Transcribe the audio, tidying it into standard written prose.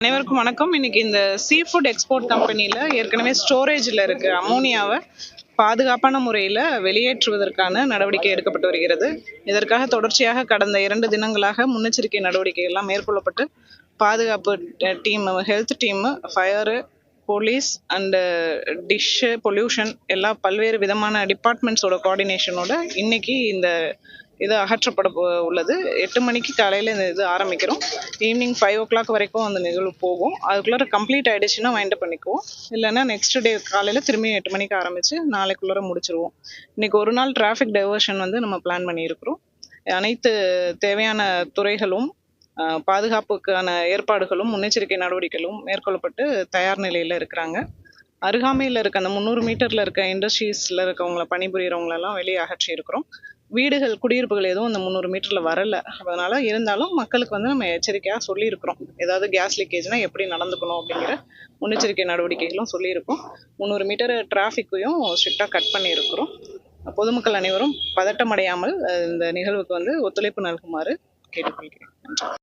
அனைவருக்கும் வணக்கம். இன்னைக்கு இந்த சீ ஃபுட் எக்ஸ்போர்ட் கம்பெனியில் ஏற்கனவே ஸ்டோரேஜில் இருக்க அமோனியாவை பாதுகாப்பான முறையில் வெளியேற்றுவதற்கான நடவடிக்கை எடுக்கப்பட்டு வருகிறது. இதற்காக தொடர்ச்சியாக கடந்த 2 தினங்களாக முன்னெச்சரிக்கை நடவடிக்கைகள்லாம் மேற்கொள்ளப்பட்டு பாதுகாப்பு team, health team, fire, police and dish, pollution எல்லா பல்வேறு விதமான டிபார்ட்மெண்ட்ஸோட கோஆர்டினேஷனோட இன்னைக்கு இந்த இது அகற்றப்பட உள்ளது. 8 மணிக்கு காலையில் இந்த இது ஆரம்பிக்கிறோம். ஈவினிங் 5 o'clock வரைக்கும் அந்த நிகழ்வு போகும். அதுக்குள்ளே கம்ப்ளீட் ஆகிடுச்சுன்னா வைண்ட் அப் பண்ணிக்குவோம். இல்லைன்னா நெக்ஸ்ட் டே காலையில் திரும்பி 8 மணிக்கு ஆரம்பித்து நாளைக்குள்ளே முடிச்சிருவோம். இன்றைக்கி ஒரு நாள் டிராஃபிக் டைவர்ஷன் நம்ம பிளான் பண்ணியிருக்கிறோம். அனைத்து தேவையான துறைகளும் பாதுகாப்புக்கான ஏற்பாடுகளும் முன்னெச்சரிக்கை நடவடிக்கைகளும் மேற்கொள்ளப்பட்டு தயார் நிலையில் இருக்கிறாங்க. அருகாமையில் இருக்க அந்த 300 மீட்டரில் இருக்க இண்டஸ்ட்ரீஸில் இருக்கவங்கள பணிபுரியறவங்களெல்லாம் வெளியே அகற்றி இருக்கிறோம். வீடுகள், குடியிருப்புகள் எதுவும் அந்த 300 மீட்டரில் வரலை. அதனால் இருந்தாலும் மக்களுக்கு நம்ம எச்சரிக்கையாக சொல்லியிருக்கிறோம். ஏதாவது கேஸ் லீக்கேஜ்னால் எப்படி நடந்துக்கணும் அப்படிங்கிற முன்னெச்சரிக்கை நடவடிக்கைகளும் சொல்லியிருக்கோம். 300 மீட்டர் டிராஃபிக்கையும் ஸ்ட்ரிக்டாக கட் பண்ணியிருக்கிறோம். பொதுமக்கள் அனைவரும் பதட்டமடையாமல் இந்த நிகழ்வுக்கு ஒத்துழைப்பு நல்குமாறு கேட்டுக்கொள்கிறேன்.